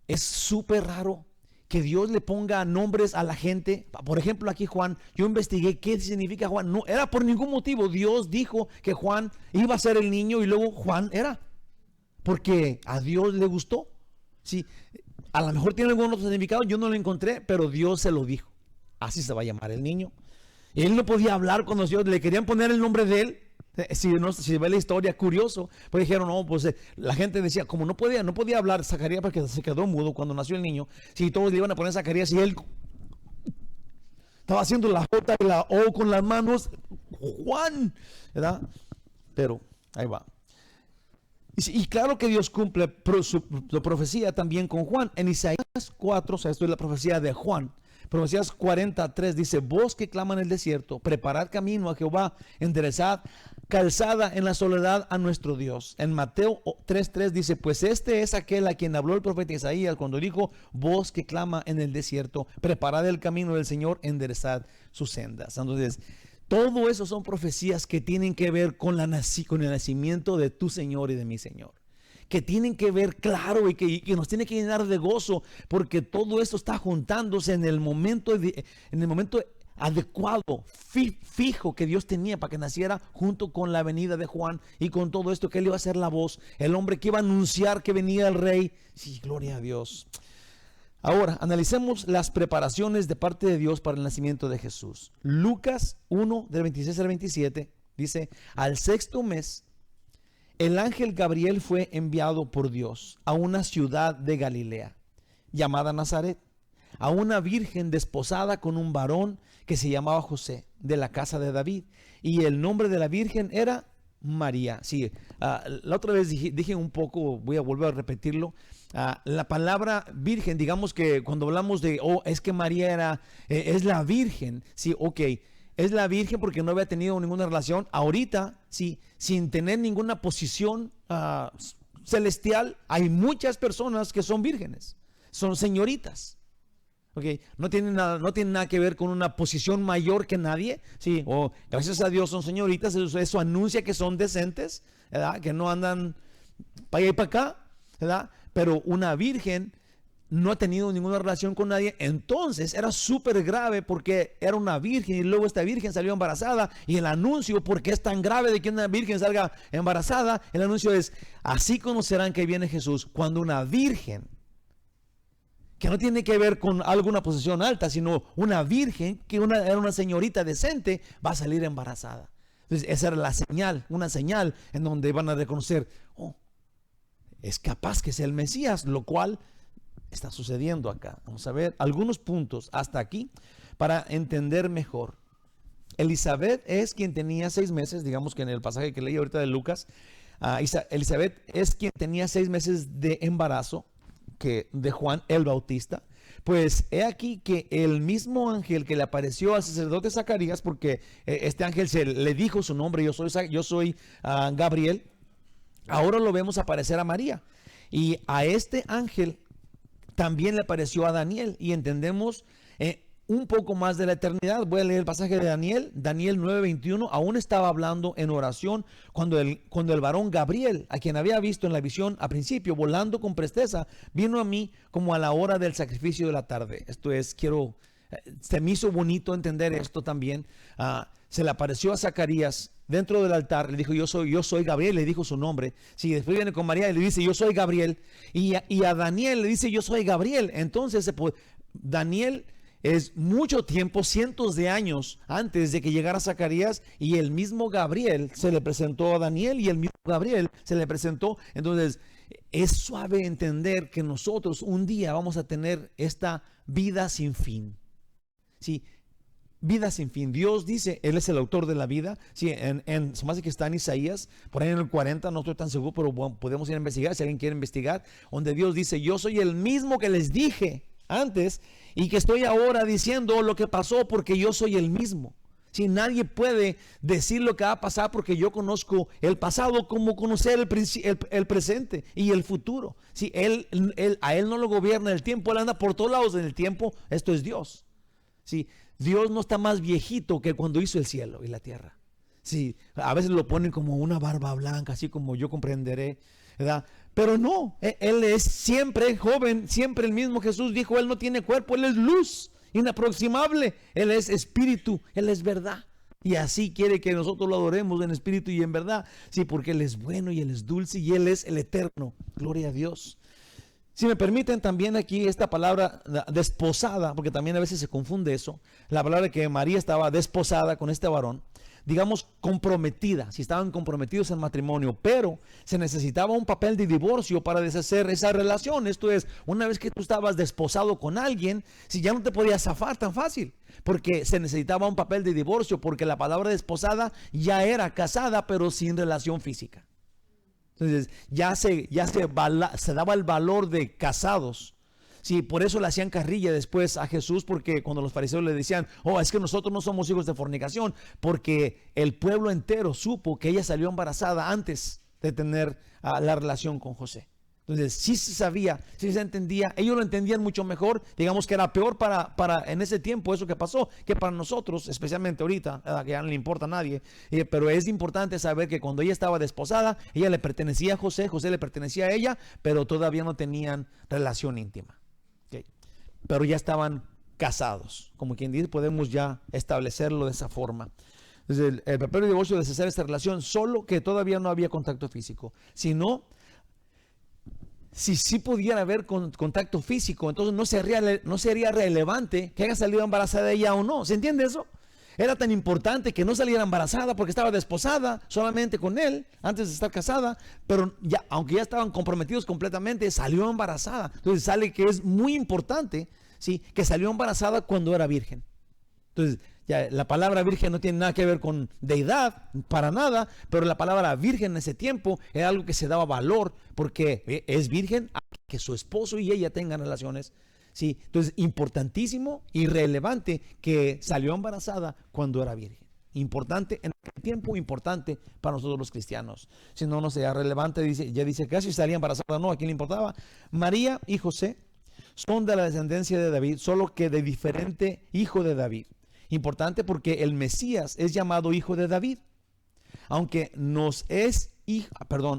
es súper raro que Dios le ponga nombres a la gente. Por ejemplo, aquí Juan, yo investigué qué significa Juan. No era por ningún motivo. Dios dijo que Juan iba a ser el niño y luego Juan era, porque a Dios le gustó. Sí, a lo mejor tiene algún otro significado, yo no lo encontré, pero Dios se lo dijo. Así se va a llamar el niño. Él no podía hablar con los dioses, le querían poner el nombre de él. Si ve la historia, curioso, pues dijeron, no, pues la gente decía, como no podía hablar Zacarías porque se quedó mudo cuando nació el niño, si todos le iban a poner Zacarías y él estaba haciendo la J y la O con las manos, Juan, ¿verdad? Pero ahí va. Y claro que Dios cumple su profecía también con Juan. En Isaías 4, o sea, esto es la profecía de Juan. Profecías 43 dice: voz que clama en el desierto, preparad camino a Jehová, enderezad calzada en la soledad a nuestro Dios. En Mateo 3:3 dice: pues este es aquel a quien habló el profeta Isaías cuando dijo: voz que clama en el desierto, preparad el camino del Señor, enderezad sus sendas. Entonces, todo eso son profecías que tienen que ver con el nacimiento de tu Señor y de mi Señor, que tienen que ver, claro, y que nos tiene que llenar de gozo, porque todo esto está juntándose en el momento adecuado, fijo, que Dios tenía para que naciera, junto con la venida de Juan y con todo esto, que él iba a ser la voz, el hombre que iba a anunciar que venía el rey. Sí, gloria a Dios. Ahora, analicemos las preparaciones de parte de Dios para el nacimiento de Jesús. Lucas 1, del 26 al 27, dice: al sexto mes, el ángel Gabriel fue enviado por Dios a una ciudad de Galilea llamada Nazaret, a una virgen desposada con un varón que se llamaba José, de la casa de David, y el nombre de la virgen era María. Sí, la otra vez dije un poco, voy a volver a repetirlo. La palabra virgen, digamos que cuando hablamos de, es que María es la virgen, sí, ok, es la virgen porque no había tenido ninguna relación. Ahorita, sí, sin tener ninguna posición celestial, hay muchas personas que son vírgenes, son señoritas. Okay. No tiene nada que ver con una posición mayor que nadie, sí, gracias a Dios son señoritas, eso anuncia que son decentes, ¿verdad? Que no andan para allá y para acá, ¿verdad? Pero una virgen no ha tenido ninguna relación con nadie, entonces era súper grave porque era una virgen y luego esta virgen salió embarazada, y el anuncio, porque es tan grave de que una virgen salga embarazada, el anuncio es: así conocerán que viene Jesús, cuando una virgen, que no tiene que ver con alguna posición alta, sino una virgen, que era una señorita decente, va a salir embarazada. Entonces esa era la señal, una señal en donde van a reconocer, es capaz que sea el Mesías, lo cual está sucediendo acá. Vamos a ver algunos puntos hasta aquí para entender mejor. Elizabeth es quien tenía 6 meses, digamos que en el pasaje que leí ahorita de Lucas, Elizabeth es quien tenía 6 meses de embarazo de Juan el Bautista. Pues he aquí que el mismo ángel que le apareció al sacerdote Zacarías, porque este ángel le dijo su nombre, yo soy Gabriel, ahora lo vemos aparecer a María, y a este ángel también le apareció a Daniel, y entendemos un poco más de la eternidad. Voy a leer el pasaje de Daniel 9:21. Aún estaba hablando en oración cuando el varón Gabriel, a quien había visto en la visión a principio, volando con presteza, vino a mí como a la hora del sacrificio de la tarde. Esto es, se me hizo bonito entender esto también. Se le apareció a Zacarías dentro del altar, le dijo: yo soy Gabriel, le dijo su nombre. Sí, después viene con María y le dice: yo soy Gabriel. Y a Daniel le dice: yo soy Gabriel. Entonces Daniel es mucho tiempo, cientos de años antes de que llegara Zacarías, y el mismo Gabriel se le presentó a Daniel, y el mismo Gabriel se le presentó. Entonces es suave entender que nosotros un día vamos a tener esta vida sin fin. Sí, vida sin fin. Dios dice, Él es el autor de la vida. Sí, se me hace que está en Isaías, por ahí en el 40, no estoy tan seguro, pero bueno, podemos ir a investigar si alguien quiere investigar, donde Dios dice: yo soy el mismo que les dije antes y que estoy ahora diciendo lo que pasó, porque yo soy el mismo. Si nadie puede decir lo que va a pasar, porque yo conozco el pasado como conocer el presente y el futuro. Si a él no lo gobierna el tiempo, Él anda por todos lados en el tiempo. Esto es Dios. Sí, Dios no está más viejito que cuando hizo el cielo y la tierra. Sí, a veces lo ponen como una barba blanca, así como yo comprenderé, ¿verdad? Pero no, Él es siempre joven, siempre el mismo. Jesús dijo: Él no tiene cuerpo, Él es luz inaproximable, Él es espíritu, Él es verdad. Y así quiere que nosotros lo adoremos en espíritu y en verdad. Sí, porque Él es bueno y Él es dulce y Él es el eterno. Gloria a Dios. Si me permiten también aquí esta palabra desposada, porque también a veces se confunde eso. La palabra que María estaba desposada con este varón, digamos comprometida, si estaban comprometidos en matrimonio, pero se necesitaba un papel de divorcio para deshacer esa relación. Esto es, una vez que tú estabas desposado con alguien, si ya no te podías zafar tan fácil, porque se necesitaba un papel de divorcio, porque la palabra desposada ya era casada, pero sin relación física. Entonces se daba el valor de casados. Sí, por eso le hacían carrilla después a Jesús, porque cuando los fariseos le decían: es que nosotros no somos hijos de fornicación, porque el pueblo entero supo que ella salió embarazada antes de tener la relación con José. Entonces sí se sabía, sí se entendía, ellos lo entendían mucho mejor. Digamos que era peor para en ese tiempo eso que pasó, que para nosotros, especialmente ahorita, que ya no le importa a nadie. Pero es importante saber que cuando ella estaba desposada, ella le pertenecía a José, José le pertenecía a ella, pero todavía no tenían relación íntima. Okay. Pero ya estaban casados, como quien dice, podemos ya establecerlo de esa forma. Entonces el papel de divorcio de cesar esta relación, solo que todavía no había contacto físico. Si sí pudiera haber contacto físico, entonces no sería relevante que haya salido embarazada ella o no. ¿Se entiende eso? Era tan importante que no saliera embarazada porque estaba desposada solamente con él antes de estar casada, pero ya, aunque ya estaban comprometidos completamente, salió embarazada. Entonces sale que es muy importante, ¿sí?, que salió embarazada cuando era virgen. Entonces, ya, la palabra virgen no tiene nada que ver con deidad, para nada, pero la palabra virgen en ese tiempo era algo que se daba valor porque es virgen a que su esposo y ella tengan relaciones. Sí, entonces importantísimo y relevante que salió embarazada cuando era virgen. Importante en aquel tiempo, importante para nosotros los cristianos. Si no, no sea relevante, ya dice que si salía embarazada no, ¿a quién le importaba? María y José son de la descendencia de David, solo que de diferente hijo de David. Importante porque el Mesías es llamado hijo de David. Aunque nos es hijo,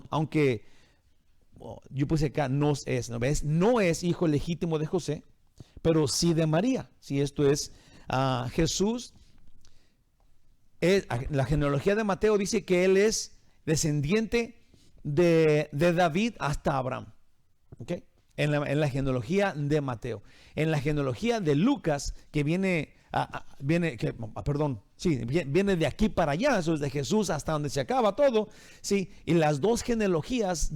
aunque yo puse acá no es hijo legítimo de José, pero sí de María. Si esto es Jesús, la genealogía de Mateo dice que él es descendiente de David hasta Abraham. ¿Okay? En la genealogía de Mateo. En la genealogía de Lucas, que viene de aquí para allá, eso es de Jesús hasta donde se acaba todo, ¿sí? Y las dos genealogías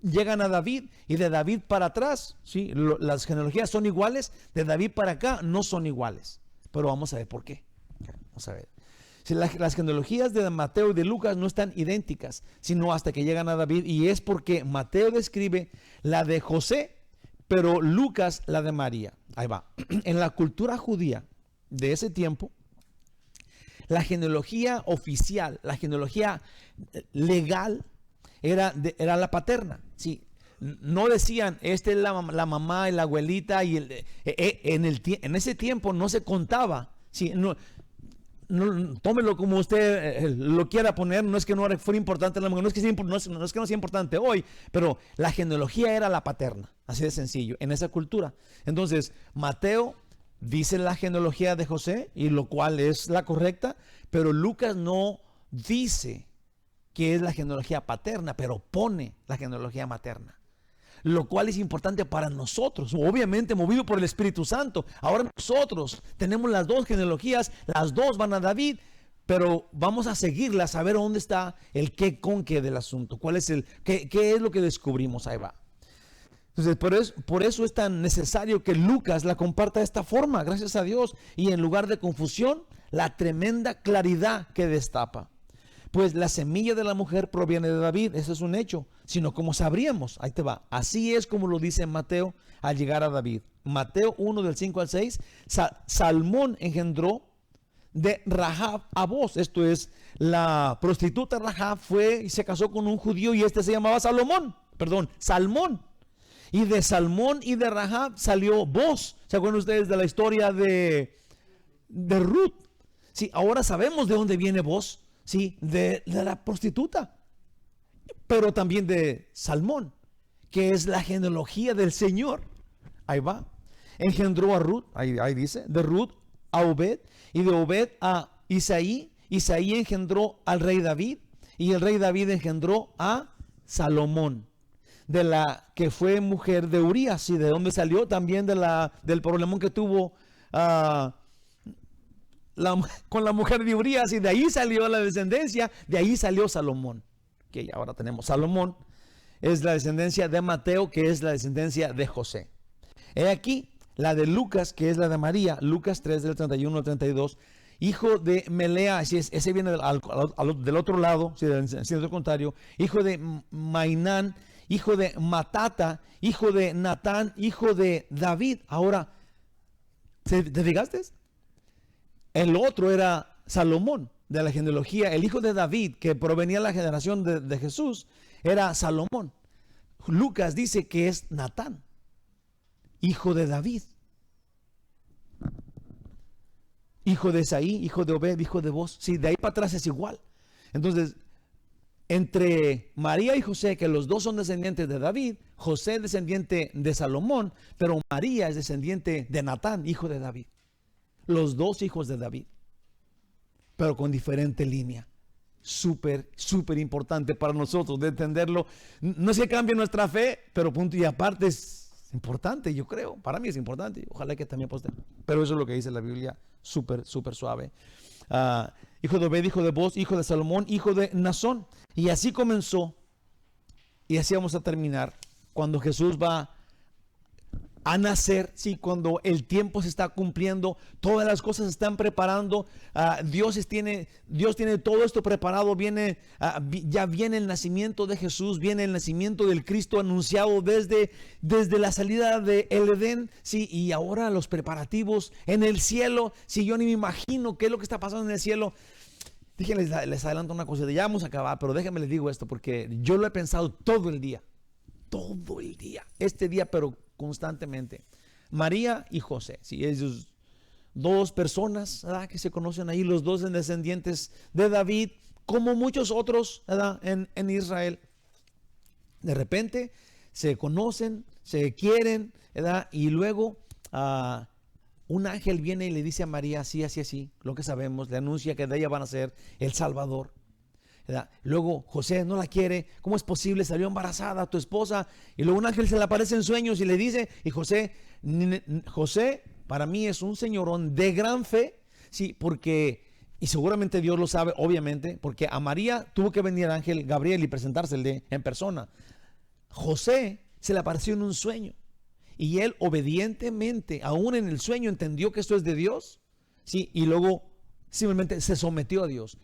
llegan a David y de David para atrás, ¿sí? Las genealogías son iguales, de David para acá no son iguales, pero vamos a ver por qué. Vamos a ver. Si las genealogías de Mateo y de Lucas no están idénticas, sino hasta que llegan a David, y es porque Mateo describe la de José, pero Lucas la de María. Ahí va. En la cultura judía de ese tiempo, la genealogía oficial, la genealogía legal era la paterna. Sí, no decían esta es la mamá y la abuelita y en ese tiempo no se contaba. Sí, no, tómelo como usted lo quiera poner. No es que no fuera importante, no es que no sea importante hoy, pero la genealogía era la paterna, así de sencillo, en esa cultura. Entonces Mateo dice la genealogía de José, y lo cual es la correcta, pero Lucas no dice que es la genealogía paterna, pero pone la genealogía materna, lo cual es importante para nosotros, obviamente movido por el Espíritu Santo. Ahora nosotros tenemos las dos genealogías, las dos van a David, pero vamos a seguirlas, a ver dónde está el qué con qué del asunto, cuál es qué es lo que descubrimos. Ahí va. Entonces, por eso es tan necesario que Lucas la comparta de esta forma, gracias a Dios, y en lugar de confusión, la tremenda claridad que destapa. Pues la semilla de la mujer proviene de David, ese es un hecho, sino como sabríamos, ahí te va, así es como lo dice Mateo al llegar a David. Mateo 1 del 5 al 6, Salmón engendró de Rahab a Boz, esto es, la prostituta Rahab fue y se casó con un judío y este se llamaba Salmón. Y de Salmón y de Rahab salió Boz. ¿Se acuerdan ustedes de la historia de Ruth? Sí, ahora sabemos de dónde viene Boz. Sí, de la prostituta, pero también de Salmón, que es la genealogía del Señor. Ahí va. Engendró a Ruth, ahí dice, de Ruth a Obed, y de Obed a Isaí. Isaí engendró al rey David, y el rey David engendró a Salomón, de la que fue mujer de Urías. ¿Y de dónde salió? También del problemón que tuvo con la mujer de Urías, y de ahí salió la descendencia, de ahí salió Salomón. Que ahora tenemos Salomón, es la descendencia de Mateo, que es la descendencia de José. He aquí la de Lucas, que es la de María, Lucas 3 del 31 al 32, hijo de Melea, ese viene del otro lado, del sentido contrario, hijo de Mainán, hijo de Matata, hijo de Natán, hijo de David. Ahora, ¿te fijaste? El otro era Salomón, de la genealogía, el hijo de David, que provenía de la generación de Jesús, era Salomón. Lucas dice que es Natán, hijo de David, hijo de Esaí, hijo de Obed, hijo de Boz. Sí, de ahí para atrás es igual. Entonces, entre María y José, que los dos son descendientes de David, José es descendiente de Salomón, pero María es descendiente de Natán, hijo de David. Los dos hijos de David, pero con diferente línea. Súper importante para nosotros de entenderlo. No es que cambie nuestra fe, pero punto y aparte Importante, yo creo. Para mí es importante. Ojalá que también para usted. Pero eso es lo que dice la Biblia. Súper, súper suave. Hijo de Obed, hijo de Boz, hijo de Salomón, hijo de Nazón. Y así comenzó. Y así vamos a terminar. Cuando Jesús va a nacer, sí, cuando el tiempo se está cumpliendo, todas las cosas se están preparando, Dios tiene todo esto preparado, ya viene el nacimiento de Jesús, viene el nacimiento del Cristo anunciado desde la salida del Edén, sí, y ahora los preparativos en el cielo, sí, yo ni me imagino qué es lo que está pasando en el cielo. Les adelanto una cosa, ya vamos a acabar, pero déjenme les digo esto, porque yo lo he pensado todo el día, este día, pero constantemente. María y José, sí, ellos dos personas, ¿verdad?, que se conocen ahí, los dos descendientes de David, como muchos otros, ¿verdad?, en Israel. De repente se conocen, se quieren, ¿verdad?, y luego un ángel viene y le dice a María, así, lo que sabemos, le anuncia que de ella van a ser el Salvador. ¿Verdad? Luego José no la quiere. ¿Cómo es posible? Salió embarazada tu esposa. Y luego un ángel se le aparece en sueños y le dice, y José para mí es un señorón de gran fe, sí, porque, y seguramente Dios lo sabe, obviamente, porque a María tuvo que venir el ángel Gabriel y presentársele en persona. José se le apareció en un sueño y él obedientemente, aún en el sueño, entendió que esto es de Dios, sí, y luego simplemente se sometió a Dios.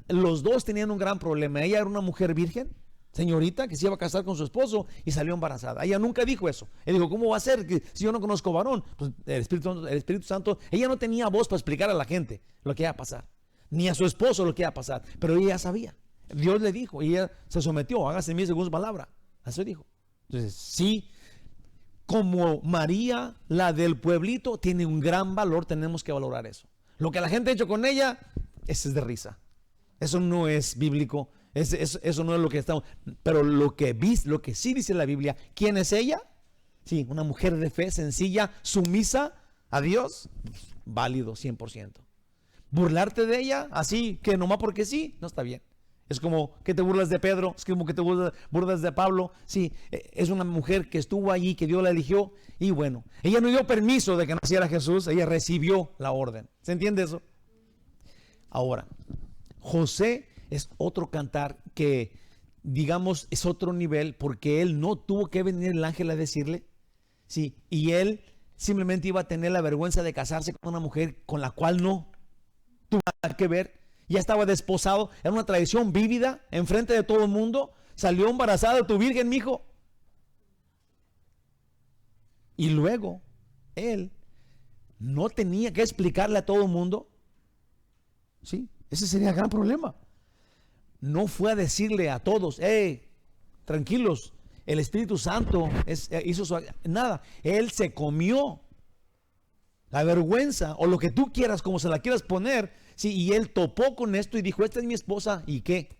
Los dos tenían un gran problema. Ella era una mujer virgen, señorita, que se iba a casar con su esposo y salió embarazada. Ella nunca dijo eso. Él dijo, ¿cómo va a ser que si yo no conozco varón? Pues el Espíritu Santo, ella no tenía voz para explicar a la gente lo que iba a pasar, ni a su esposo lo que iba a pasar, pero ella sabía. Dios le dijo y ella se sometió, hágase en mí según su palabra. Así dijo. Entonces, sí, como María, la del pueblito, tiene un gran valor, tenemos que valorar eso. Lo que la gente ha hecho con ella, eso es de risa. Eso no es bíblico. Eso no es lo que estamos. Pero lo que sí dice la Biblia, ¿quién es ella? Sí, una mujer de fe, sencilla, sumisa a Dios, válido 100%. Burlarte de ella, así que nomás porque sí, no está bien. Es como que te burlas de Pedro, es como que te burlas de Pablo. Sí, es una mujer que estuvo allí, que Dios la eligió. Y bueno, ella no dio permiso de que naciera Jesús, ella recibió la orden. ¿Se entiende eso? Ahora, José es otro cantar que, digamos, es otro nivel, porque él no tuvo que venir el ángel a decirle, sí, y él simplemente iba a tener la vergüenza de casarse con una mujer con la cual no tuvo nada que ver, ya estaba desposado, era una tradición vívida, enfrente de todo el mundo, salió embarazada tu virgen, mijo. Y luego, él no tenía que explicarle a todo el mundo. Sí, ese sería el gran problema. No fue a decirle a todos, tranquilos, el Espíritu Santo hizo nada. Él se comió la vergüenza o lo que tú quieras, como se la quieras poner, sí, y él topó con esto y dijo, esta es mi esposa. ¿Y qué?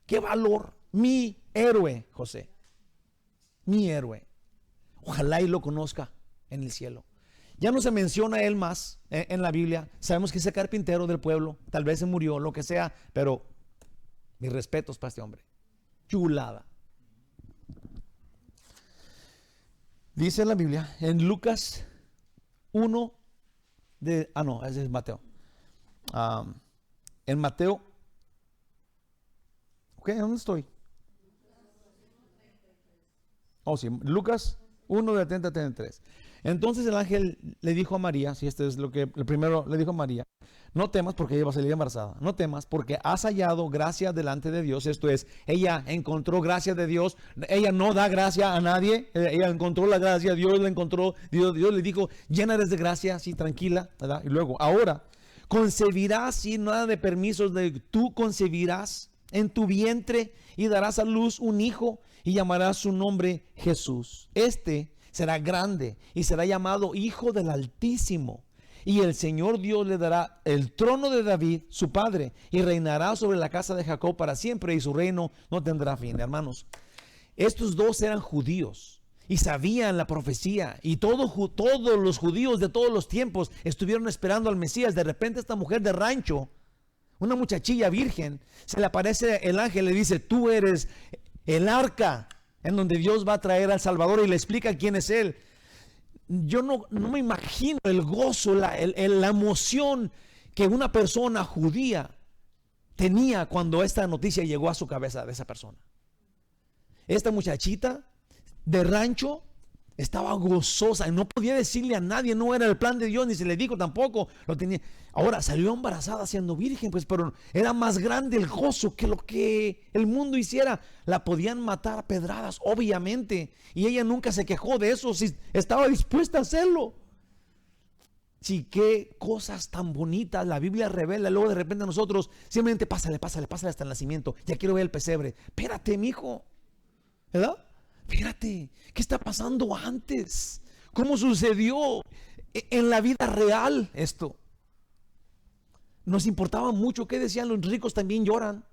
¿Qué valor? Mi héroe, José. Mi héroe. Ojalá y lo conozca en el cielo. Ya no se menciona a él más en la Biblia. Sabemos que ese carpintero del pueblo, tal vez se murió, lo que sea, pero mis respetos para este hombre. Chulada. Dice la Biblia en Lucas 1 ese es Mateo. En Mateo, ¿dónde estoy? Sí, Lucas 1 de 30 a 33. Entonces el ángel le dijo a María, si esto es lo que el primero le dijo a María, no temas porque ella va a salir embarazada, no temas porque has hallado gracia delante de Dios. Esto es, ella encontró gracia de Dios, ella no da gracia a nadie, ella encontró la gracia, Dios la encontró, Dios le dijo, llena eres de gracia, sí, tranquila, ¿verdad? Y luego, ahora, concebirás sin nada de permisos, tú concebirás en tu vientre y darás a luz un hijo y llamarás su nombre Jesús. Será grande y será llamado Hijo del Altísimo. Y el Señor Dios le dará el trono de David, su padre, y reinará sobre la casa de Jacob para siempre, y su reino no tendrá fin. Hermanos, estos dos eran judíos y sabían la profecía, y todos los judíos de todos los tiempos estuvieron esperando al Mesías. De repente esta mujer de rancho, una muchachilla virgen, se le aparece el ángel y le dice, tú eres el arca en donde Dios va a traer al Salvador y le explica quién es Él. Yo no me imagino el gozo, la emoción que una persona judía tenía cuando esta noticia llegó a su cabeza de esa persona. Esta muchachita de rancho estaba gozosa y no podía decirle a nadie, no era el plan de Dios, ni se le dijo tampoco, lo tenía. Ahora salió embarazada siendo virgen, pues, pero era más grande el gozo que lo que el mundo hiciera. La podían matar a pedradas, obviamente, y ella nunca se quejó de eso, si estaba dispuesta a hacerlo. Sí, qué cosas tan bonitas la Biblia revela. Luego de repente nosotros simplemente pásale hasta el nacimiento. Ya quiero ver el pesebre. Espérate, mijo, ¿verdad? Espérate, ¿qué está pasando antes? ¿Cómo sucedió en la vida real esto? Nos importaba mucho qué decían los ricos, también lloran.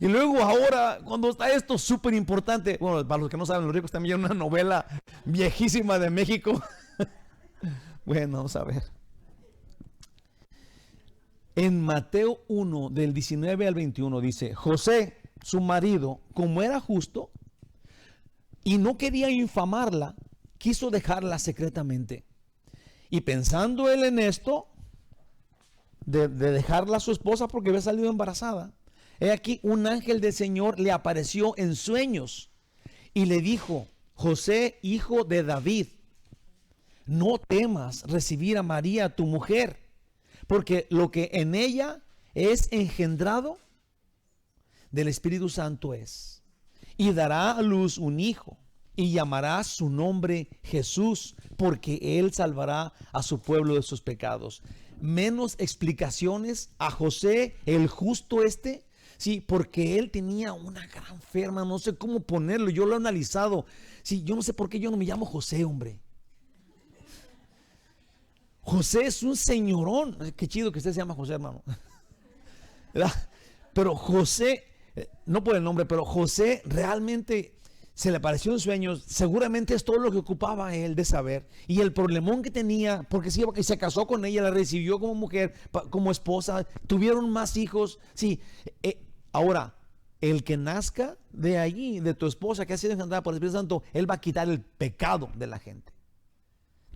Y luego ahora, cuando está esto súper importante, bueno, para los que no saben, los ricos también una novela viejísima de México. Bueno, vamos a ver. En Mateo 1, del 19 al 21, dice: José, su marido, como era justo y no quería infamarla, quiso dejarla secretamente. Y pensando él en esto, de dejarla a su esposa porque había salido embarazada, he aquí un ángel del Señor le apareció en sueños y le dijo: José, hijo de David, no temas recibir a María tu mujer, porque lo que en ella es engendrado del Espíritu Santo es, y dará a luz un hijo, y llamará su nombre Jesús, porque él salvará a su pueblo de sus pecados. Menos explicaciones a José, el justo este. Sí, porque él tenía una gran ferma, no sé cómo ponerlo, yo lo he analizado. Sí, yo no sé por qué yo no me llamo José, hombre. José es un señorón. Qué chido que usted se llama José, hermano. ¿Verdad? Pero José, no por el nombre, pero José realmente se le apareció en sueños. Seguramente es todo lo que ocupaba él de saber. Y el problemón que tenía, porque se casó con ella, la recibió como mujer, como esposa, tuvieron más hijos. Sí, ahora, el que nazca de allí, de tu esposa que ha sido engendrada por el Espíritu Santo, él va a quitar el pecado de la gente.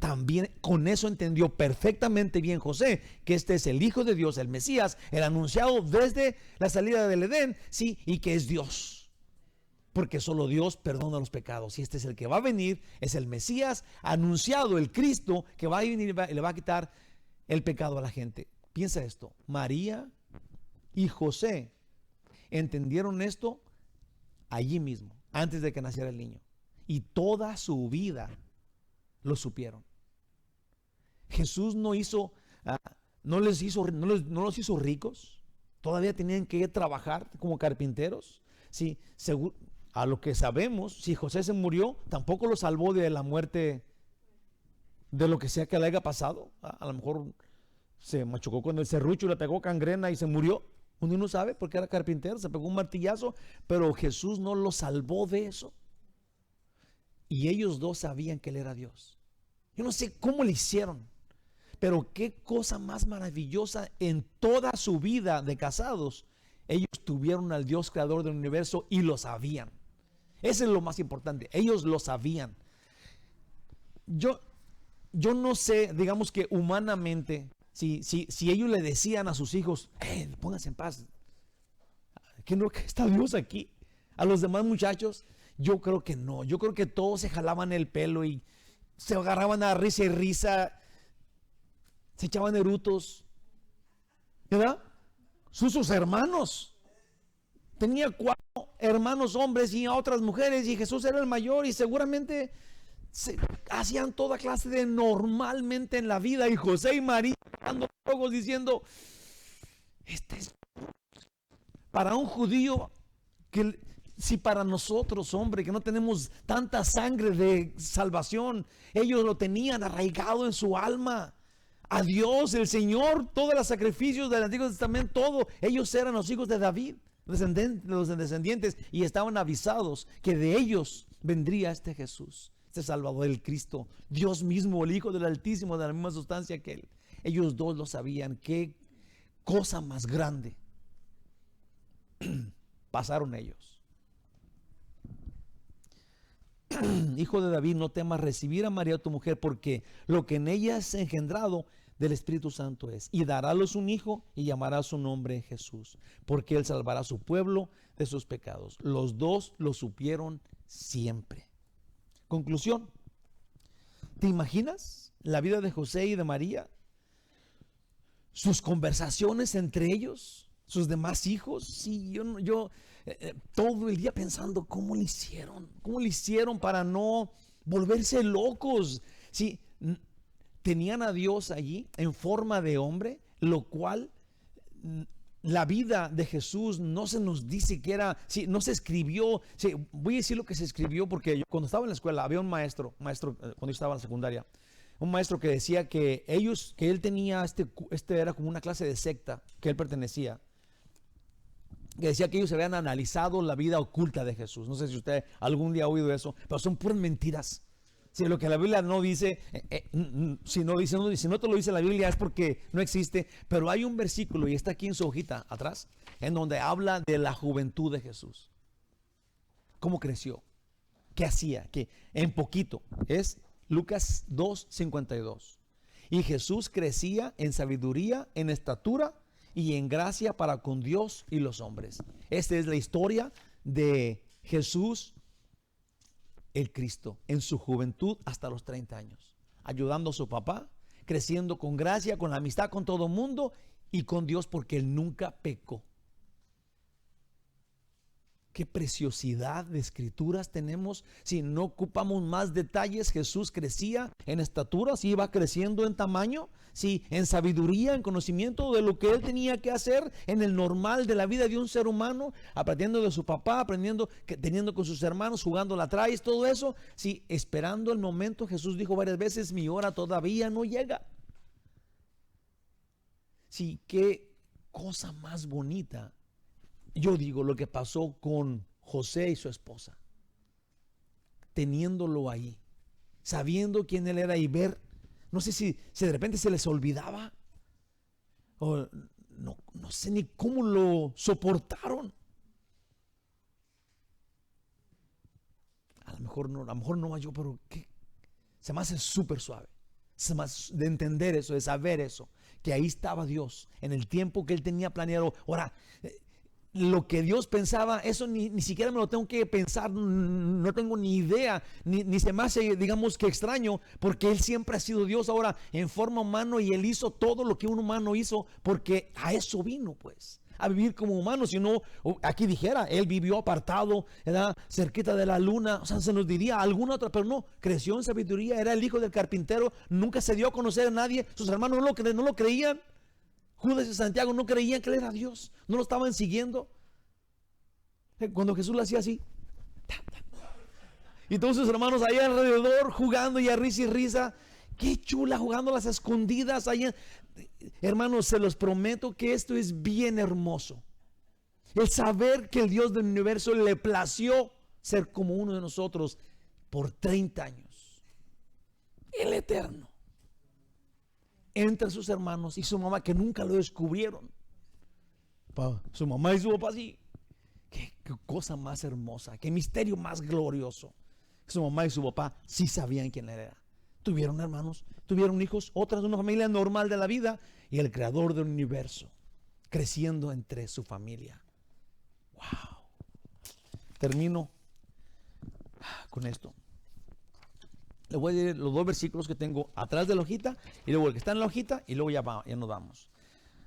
También con eso entendió perfectamente bien José que este es el Hijo de Dios, el Mesías, el anunciado desde la salida del Edén, sí, y que es Dios, porque solo Dios perdona los pecados. Y este es el que va a venir, es el Mesías anunciado, el Cristo que va a venir y le va a quitar el pecado a la gente. Piensa esto: María y José entendieron esto allí mismo, antes de que naciera el niño, y toda su vida lo supieron. Jesús no los hizo ricos. Todavía tenían que trabajar como carpinteros. Sí, a lo que sabemos, si José se murió, tampoco lo salvó de la muerte, de lo que sea que le haya pasado. A lo mejor se machucó con el serrucho, le pegó gangrena y se murió. Uno no sabe porque era carpintero, se pegó un martillazo, pero Jesús no lo salvó de eso. Y ellos dos sabían que él era Dios. Yo no sé cómo le hicieron, pero qué cosa más maravillosa. En toda su vida de casados, ellos tuvieron al Dios creador del universo y lo sabían. Eso es lo más importante, ellos lo sabían. Yo no sé, digamos que humanamente, si ellos le decían a sus hijos: pónganse en paz, que no, que está Dios aquí. A los demás muchachos, yo creo que no. Yo creo que todos se jalaban el pelo y se agarraban a risa y risa, se echaban erutos, ¿verdad? Sus hermanos, tenía 4 hermanos hombres y a otras mujeres, y Jesús era el mayor, y seguramente hacían toda clase de normalmente en la vida. Y José y María dando ojos diciendo: este es para un judío, que si para nosotros, hombre, que no tenemos tanta sangre de salvación, ellos lo tenían arraigado en su alma. A Dios, el Señor, todos los sacrificios del Antiguo Testamento, todo, ellos eran los hijos de David, los descendientes, y estaban avisados que de ellos vendría este Jesús, este Salvador, el Cristo, Dios mismo, el Hijo del Altísimo, de la misma sustancia que él. Ellos dos lo sabían. Qué cosa más grande pasaron ellos. hijo de David, no temas recibir a María tu mujer, porque lo que en ella es engendrado del Espíritu Santo es. Y darálos un hijo y llamará su nombre Jesús, porque él salvará a su pueblo de sus pecados. Los dos lo supieron siempre. Conclusión. ¿Te imaginas la vida de José y de María? Sus conversaciones entre ellos, sus demás hijos. Sí, yo todo el día pensando cómo le hicieron para no volverse locos. Sí, tenían a Dios allí en forma de hombre, lo cual la vida de Jesús no se nos dice que era, sí, no se escribió. Sí, voy a decir lo que se escribió porque yo, cuando estaba en la escuela, había un maestro cuando yo estaba en la secundaria, un maestro que decía que él tenía, este era como una clase de secta que él pertenecía, que decía que ellos habían analizado la vida oculta de Jesús. No sé si usted algún día ha oído eso, pero son puras mentiras. Si lo que la Biblia no dice, si no te lo dice la Biblia es porque no existe. Pero hay un versículo, y está aquí en su hojita atrás, en donde habla de la juventud de Jesús. ¿Cómo creció? ¿Qué hacía? Que en poquito es Lucas 2:52. Y Jesús crecía en sabiduría, en estatura y en gracia para con Dios y los hombres. Esta es la historia de Jesús el Cristo en su juventud hasta los 30 años, ayudando a su papá, creciendo con gracia, con la amistad con todo el mundo y con Dios, porque él nunca pecó. Qué preciosidad de escrituras tenemos. Si no ocupamos más detalles, Jesús crecía en estatura, si iba creciendo en tamaño, si en sabiduría, en conocimiento de lo que él tenía que hacer en el normal de la vida de un ser humano, aprendiendo de su papá, aprendiendo, teniendo con sus hermanos, jugando la traes, todo eso. Si esperando el momento, Jesús dijo varias veces, mi hora todavía no llega. Sí, qué cosa más bonita. Yo digo lo que pasó con José y su esposa, teniéndolo ahí, sabiendo quién él era y ver, no sé si de repente se les olvidaba, o no sé ni cómo lo soportaron. A lo mejor no más yo, pero ¿qué? Se me hace súper suave, se me hace de entender eso, de saber eso, que ahí estaba Dios en el tiempo que él tenía planeado. Ahora, lo que Dios pensaba, eso ni siquiera me lo tengo que pensar, no tengo ni idea, ni se me hace, digamos, que extraño, porque Él siempre ha sido Dios ahora en forma humana, y Él hizo todo lo que un humano hizo, porque a eso vino, pues, a vivir como humano. Si no, aquí dijera, Él vivió apartado, ¿verdad?, cerquita de la luna, o sea, se nos diría alguna otra, pero no, creció en sabiduría, era el hijo del carpintero, nunca se dio a conocer a nadie, sus hermanos no lo creían. Judas y Santiago no creían que él era Dios, no lo estaban siguiendo. Cuando Jesús lo hacía así, y todos sus hermanos ahí alrededor jugando y a risa y risa, qué chula, jugando a las escondidas ahí. Hermanos, se los prometo que esto es bien hermoso, el saber que el Dios del universo le plació ser como uno de nosotros por 30 años, el eterno, entre sus hermanos y su mamá, que nunca lo descubrieron. Su mamá y su papá sí. Qué cosa más hermosa, qué misterio más glorioso. Su mamá y su papá sí sabían quién era. Tuvieron hermanos, tuvieron hijos, otras de una familia normal de la vida, y el creador del universo creciendo entre su familia. Wow. Termino con esto. Le voy a leer los dos versículos que tengo atrás de la hojita, y luego el que está en la hojita, y luego ya nos vamos.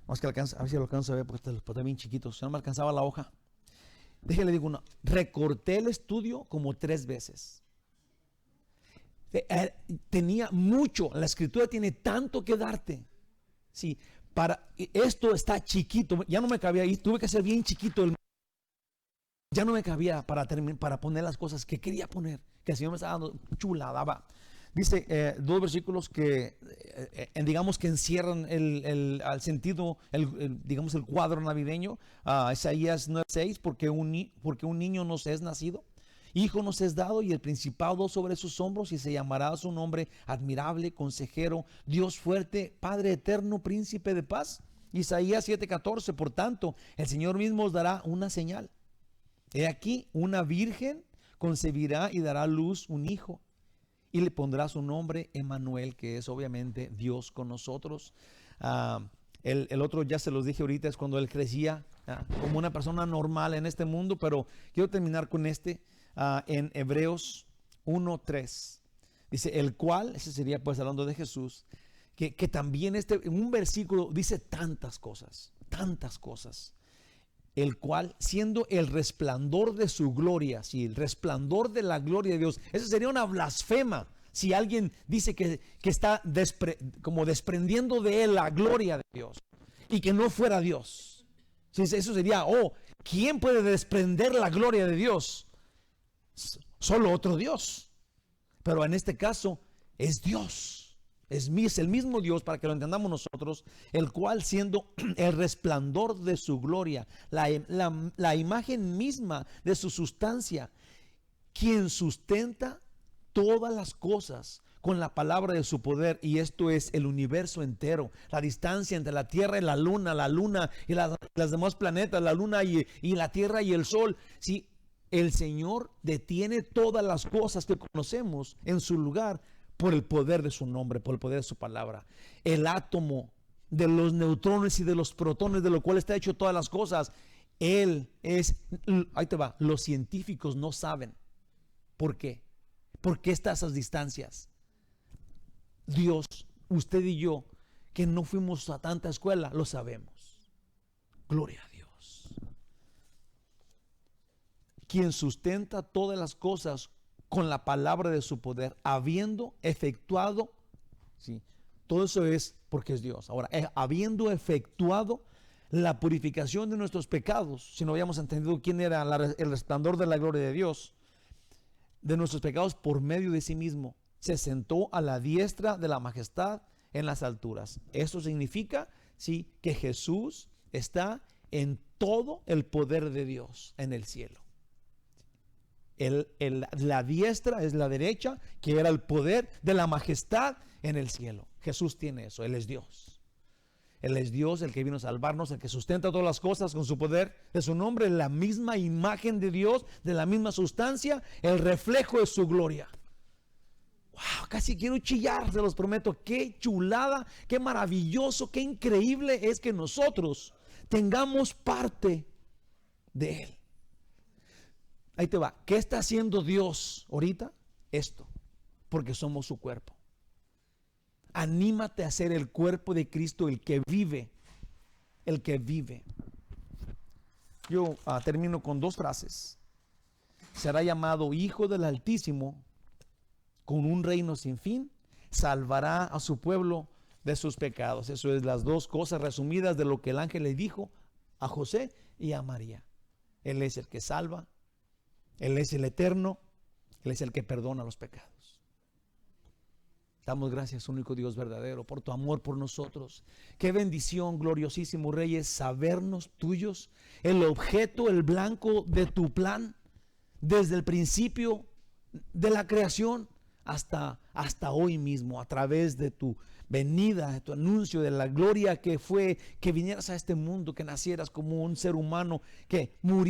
Vamos a ver si lo alcanzo a ver, porque está bien chiquito, si no me alcanzaba la hoja. Déjale digo uno, recorté el estudio como 3 veces. Tenía mucho, la escritura tiene tanto que darte. Sí, esto está chiquito, ya no me cabía ahí, tuve que hacer bien chiquito ya no me cabía para poner las cosas que quería poner, que el Señor me estaba dando chulada. Dice 2 versículos que digamos que encierran al sentido, digamos, el cuadro navideño. Isaías 9:6, porque un niño nos es nacido, hijo nos es dado, y el principado sobre sus hombros, y se llamará su nombre admirable, consejero, Dios fuerte, Padre eterno, príncipe de paz. Isaías 7:14, por tanto, el Señor mismo os dará una señal. He aquí, una virgen concebirá y dará a luz un hijo y le pondrá su nombre Emmanuel, que es obviamente Dios con nosotros. El otro ya se los dije ahorita, es cuando él crecía como una persona normal en este mundo, pero quiero terminar con en Hebreos 1:3. Dice, el cual, ese sería pues hablando de Jesús, que también en un versículo dice tantas cosas, el cual siendo el resplandor de su gloria, sí, el resplandor de la gloria de Dios. Eso sería una blasfema si alguien dice que está como desprendiendo de él la gloria de Dios y que no fuera Dios. Sí, eso sería, ¿quién puede desprender la gloria de Dios? Solo otro Dios. Pero en este caso es Dios. Es el mismo Dios, para que lo entendamos nosotros, el cual siendo el resplandor de su gloria, la imagen misma de su sustancia, quien sustenta todas las cosas con la palabra de su poder, y esto es el universo entero, la distancia entre la tierra y la luna y las demás planetas, la luna y la tierra y el sol. Sí, el Señor detiene todas las cosas que conocemos en su lugar por el poder de su nombre, por el poder de su palabra. El átomo de los neutrones y de los protones, de lo cual está hecho todas las cosas, ahí te va, los científicos no saben. ¿Por qué? ¿Por qué está a esas distancias? Dios, usted y yo, que no fuimos a tanta escuela, lo sabemos. Gloria a Dios. Quien sustenta todas las cosas con la palabra de su poder, habiendo efectuado, ¿sí? Todo eso es porque es Dios. Ahora, habiendo efectuado la purificación de nuestros pecados, si no habíamos entendido quién era el resplandor de la gloria de Dios, de nuestros pecados por medio de sí mismo, se sentó a la diestra de la majestad en las alturas. Eso significa, sí, que Jesús está en todo el poder de Dios en el cielo. La diestra es la derecha, que era el poder de la majestad en el cielo. Jesús tiene eso, Él es Dios. Él es Dios, el que vino a salvarnos, el que sustenta todas las cosas con su poder de su nombre, la misma imagen de Dios, de la misma sustancia, el reflejo de su gloria. Wow, casi quiero chillar, se los prometo. Qué chulada, qué maravilloso, qué increíble es que nosotros tengamos parte de Él. Ahí te va. ¿Qué está haciendo Dios ahorita? Esto, porque somos su cuerpo. Anímate a ser el cuerpo de Cristo, el que vive. Yo termino con 2 frases. Será llamado Hijo del Altísimo, con un reino sin fin, salvará a su pueblo de sus pecados. Eso es las 2 cosas resumidas de lo que el ángel le dijo a José y a María. Él es el que salva, Él es el eterno, Él es el que perdona los pecados. Damos gracias, único Dios verdadero, por tu amor por nosotros. Qué bendición, gloriosísimo Rey, es sabernos tuyos, el objeto, el blanco de tu plan, desde el principio de la creación hasta hoy mismo, a través de tu venida, de tu anuncio de la gloria que fue, que vinieras a este mundo, que nacieras como un ser humano, que murió